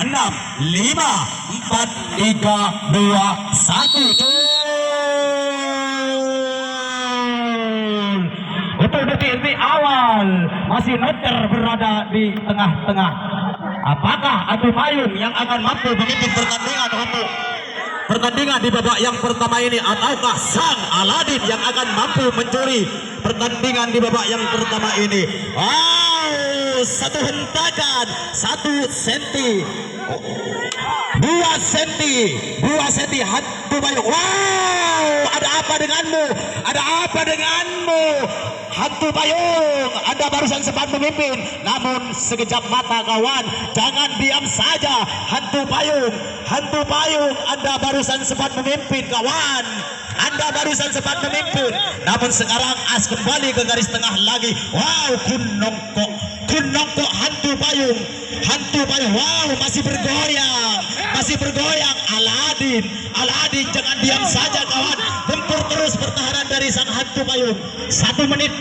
5, 4, 3, 2, 1. Betul detik awal masih Noter berada di tengah-tengah. Apakah Adu Payung yang akan mampu memimpin pertandingan untuk pertandingan di babak yang pertama ini, ataukah Sang Aladin yang akan mampu mencuri pertandingan di babak yang pertama ini? Wow, satu hentakan 1 senti, 2 senti, 2 senti Hantu Payung. Wow, ada apa denganmu? Ada apa denganmu? Hantu Payung, Anda barusan sempat memimpin, namun sekejap mata kawan, jangan diam saja. Hantu Payung, Hantu Payung, Anda barusan sempat memimpin kawan, Anda barusan sempat memimpin, namun sekarang as kembali ke garis tengah lagi. Wow, Kunongkok, Kunongkok Hantu Payung, Hantu Payung, wow, masih bergoyang, masih bergoyang. Aladin, Aladin, jangan diam saja kawan, gempur terus pertahanan dari sang Hantu Payung. 1 menit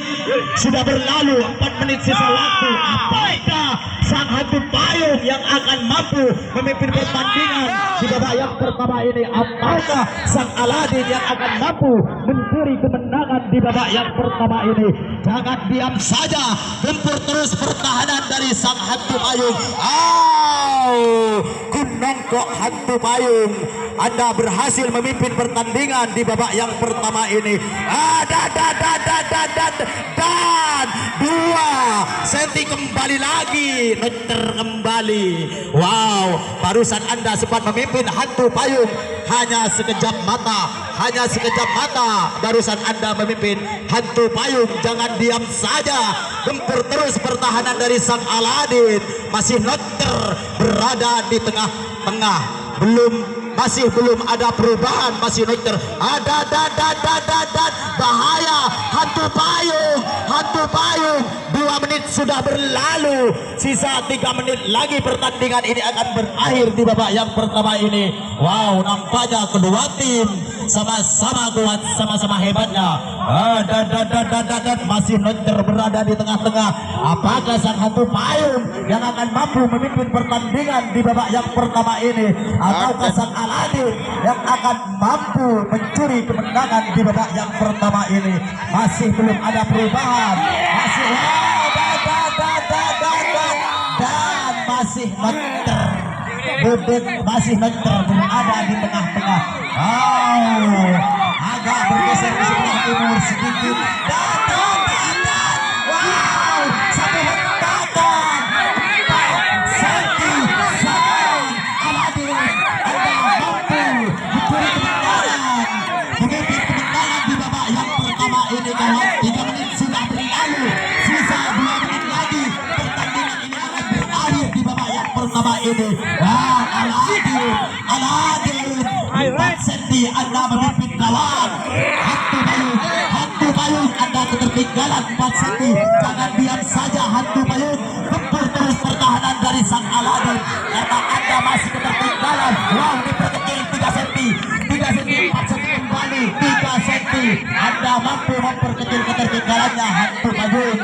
sudah berlalu, 4 menit sisa waktu. Apakah sang Hantu Payung yang akan mampu memimpin pertandingan di babak yang pertama ini? Apakah sang Aladin yang akan mampu mencuri kemenangan di babak yang pertama ini? Jangan diam saja, gempur terus pertahanan dari sang Hantu Payung. Kunongkok Hantu Payung, Anda berhasil memimpin pertandingan di babak yang pertama ini. Dan 2 senti kembali lagi, Noter kembali. Wow, barusan Anda sempat memimpin Hantu Payung hanya sekejap mata, hanya sekejap mata. Barusan Anda memimpin Hantu Payung. Jangan diam saja, gempur terus pertahanan dari sang Aladin. Masih Noter berada di tengah-tengah, masih belum ada perubahan. Masih Noter ada bahaya. Hantu Payung, Hantu Payung, 2 menit sudah berlalu, sisa 3 menit lagi pertandingan ini akan berakhir di babak yang pertama ini. Wow, nampaknya kedua tim sama-sama kuat, sama-sama hebatnya. Masih Noter berada di tengah-tengah. Apakah sang Hantu Payung yang akan mampu memimpin pertandingan di babak yang pertama ini, ataukah sang Aladin yang akan mampu mencuri kemenangan di babak yang pertama ini? Masih belum ada perubahan. Masih dan masih Noter, masih Noter berada di tengah-tengah. Agak bergeser ke sebelah timur sedikit. Wow, 1 hentakan 4 senti. Sang Aladin, Anda mampu mencuri kemenangan, memimpin kemenangan di babak yang pertama ini kawan. 3 menit sudah berlalu, sisa 2 menit lagi pertandingan ini akan berakhir di babak yang pertama ini. Wah, Aladin 4 senti Anda memimpin kawan. Hantu Payung, Anda ketertinggalan 4 senti. Jangan diam saja Hantu Payung, gempur terus pertahanan dari sang Aladin, karena Anda masih ketertinggalan. Wow, diperkecil 3 senti, 3 senti, 4 senti kembali, 3 senti. Anda mampu memperkecil ketertinggalannya. Hantu Payung,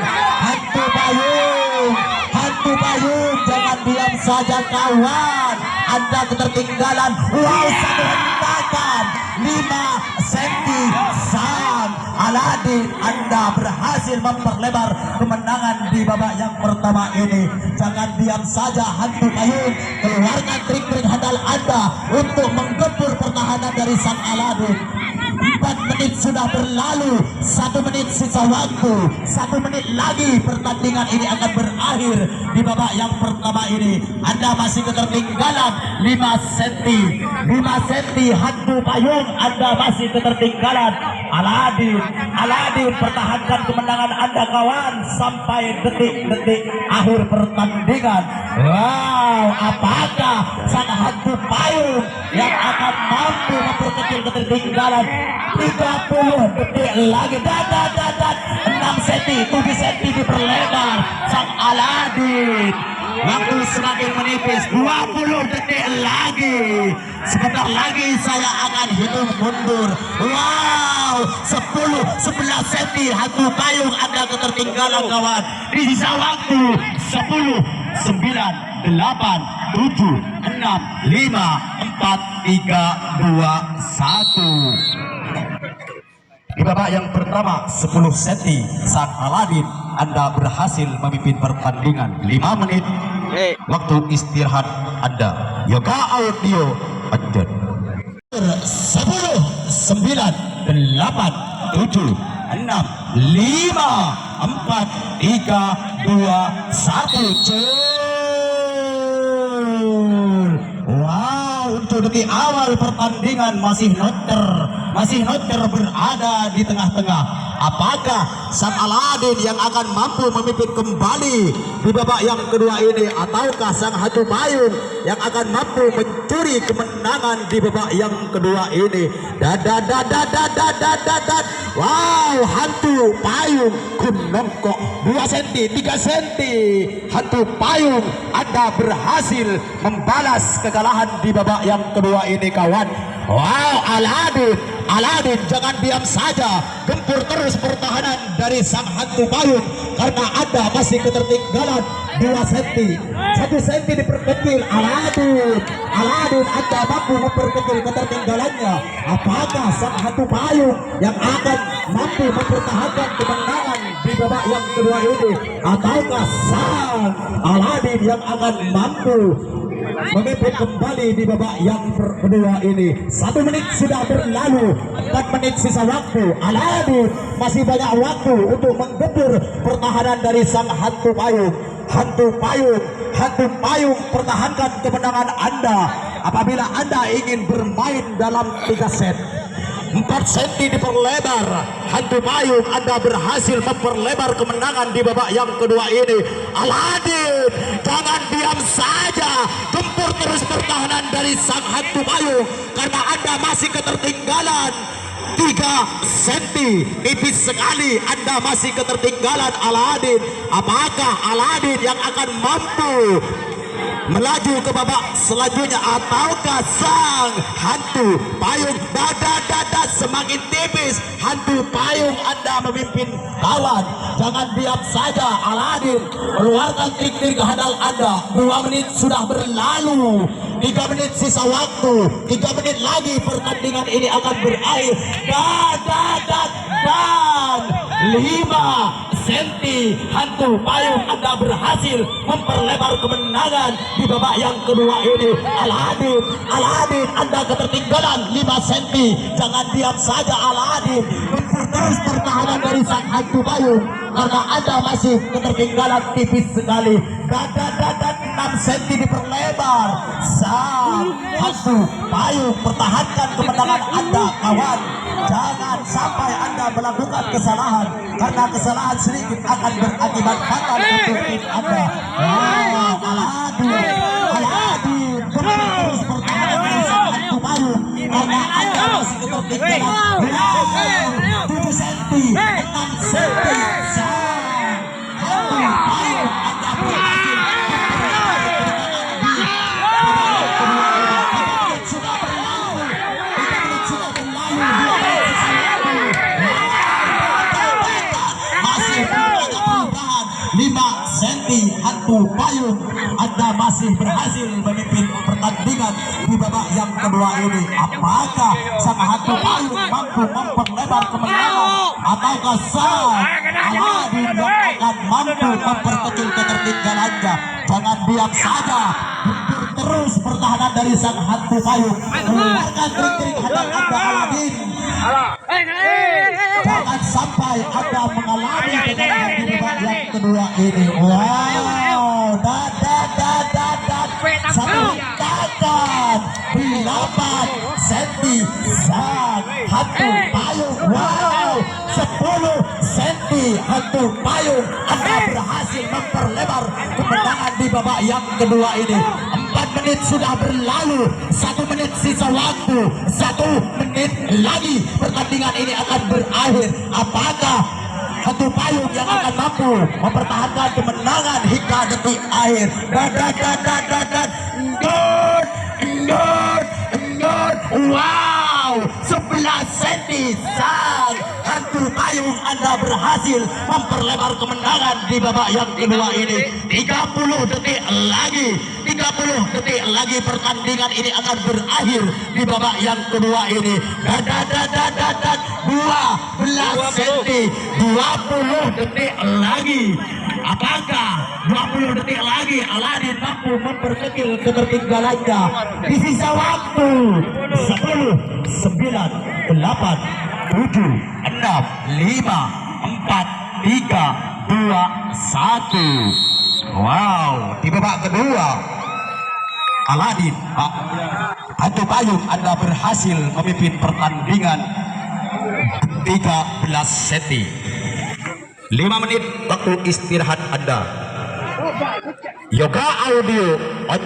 Hantu Payung, Hantu Payung, jangan diam saja kawan, Anda ketertinggalan. Wow, 1 hentakan 5 senti. Sang Aladin, Anda berhasil memperlebar kemenangan di babak yang pertama ini. Jangan diam saja Hantu Payung, keluarkan trik-trik handal Anda untuk menggempur pertahanan dari sang Aladin. 4 menit sudah berlalu, 1 menit sisa waktu, 1 menit lagi pertandingan ini akan berakhir di babak yang pertama ini. Anda masih ketertinggalan 5 senti, 5 senti. Hantu Payung, Anda masih ketertinggalan. Aladin, pertahankan kemenangan Anda kawan sampai detik-detik akhir pertandingan. Wow, apakah sang Hantu Payung yang akan mampu memperkecil ketertinggalan? 30 detik lagi. 6 senti, 7 senti diperlebar sang Aladin. Waktu semakin menipis, 20 detik lagi. Sebentar lagi saya akan hitung mundur. Wow, 11 senti Hantu Payung Anda ketertinggalan kawan. Di sisa waktu 10, 9, 8, 7, 6, 5, 4, 3, 2, 1. Di babak yang pertama 10 seti sang Aladin Anda berhasil memimpin pertandingan 5 menit. Waktu istirahat Anda. Yoga audio ada 10, 9, 8, 7, 6, 5, 4, 3, 2, 1. Wow, untuk detik awal pertandingan masih noter berada di tengah-tengah. Apakah sang Aladin yang akan mampu memimpin kembali di babak yang kedua ini, ataukah sang hantu payung yang akan mampu mencuri kemenangan di babak yang kedua ini? Wow, hantu payung kunongkok 2 cm 3 cm. Hantu payung Anda berhasil membalas kekalahan di babak yang kedua ini, kawan. Wow, Aladin jangan diam saja, gempur terus pertahanan dari sang hantu payung karena Anda masih ketertinggalan 2 cm. 1 cm diperkecil. Aladin Anda mampu memperkecil ketertinggalannya. Apakah sang hantu payung yang akan mampu mempertahankan kemenangan di babak yang kedua ini, ataukah sang Aladin yang akan mampu memimpin kembali di babak yang kedua ini? 1 menit sudah berlalu, 4 menit sisa waktu. Aladin masih banyak waktu untuk menggempur pertahanan dari sang hantu payung. Hantu payung, pertahankan kemenangan Anda apabila Anda ingin bermain dalam 3 set. 4 cm diperlebar. Hantu payung Anda berhasil memperlebar kemenangan di babak yang kedua ini. Aladin jangan diam saja, gempur terus pertahanan dari sang hantu payung karena Anda masih ketertinggalan 3 cm, tipis sekali Anda masih ketertinggalan Aladin. Apakah Aladin yang akan mampu melaju ke babak selanjutnya, ataukah sang hantu payung? Semakin tipis hantu payung Anda memimpin, kawan. Jangan diam saja, Aladin keluarkan trik-trik handal Anda. 2 menit sudah berlalu, 3 menit sisa waktu, 3 menit lagi pertandingan ini akan berakhir. Dan 5 cm hantu payung Anda berhasil memperlebar kemenangan di babak yang kedua ini. Aladin Anda ketertinggalan 5 cm. Jangan diam saja, Aladin gempur terus pertahanan dari sang hantu payung karena Anda masih ketertinggalan tipis sekali. 6 cm diperlebar. Sang hantu payung pertahankan kemenangan Anda, kawan. Jangan sampai Anda melakukan kesalahan karena kesalahan sedikit akan berakibat fatal untuk tim Anda. Aladin terus pertahanan dari sang hantu payung karena Anda masih ketertinggalan 7 cm, 6 cm. Sang hantu payung Anda berhasil hantu payung Anda masih berhasil memimpin pertandingan di babak yang kedua ini. Apakah sang hantu payung mampu memperlebar kemenangan, ataukah sang Aladin yang akan mampu memperkecil ketertinggalannya? Jangan diam saja, gempur terus pertahanan dari sang hantu payung. Keluarkan trik-trik hadang Anda, Aladin. Jangan sampai Anda mengalami kekalahan di babak yang kedua ini. Wow, satu tingkatan 8 cm sang hantu payung. Wow, 10 cm hantu payung Anda berhasil memperlebar kemenangan di babak yang kedua ini. 4 menit sudah berlalu, 1 menit sisa waktu, 1 menit lagi pertandingan ini akan berakhir. Apakah hantu payung yang akan mampu mempertahankan kemenangan hingga detik akhir? Wow, 11 cm sang hantu hantu payung Anda berhasil memperlebar kemenangan di babak yang kedua ini. 30 detik lagi, 30 detik lagi pertandingan ini akan berakhir di babak yang kedua ini. 12 cm, 20 detik lagi. Apakah 20 detik lagi Aladin mampu memperkecil ketertinggalannya? Di sisa waktu 10, 9, 8, 7, 6, 5, 4, 3, 2, 1. Wow, di babak kedua Aladin, hantu payung Anda berhasil memimpin pertandingan 13 seti. 5 menit waktu istirahat Anda. Yoga Audio on.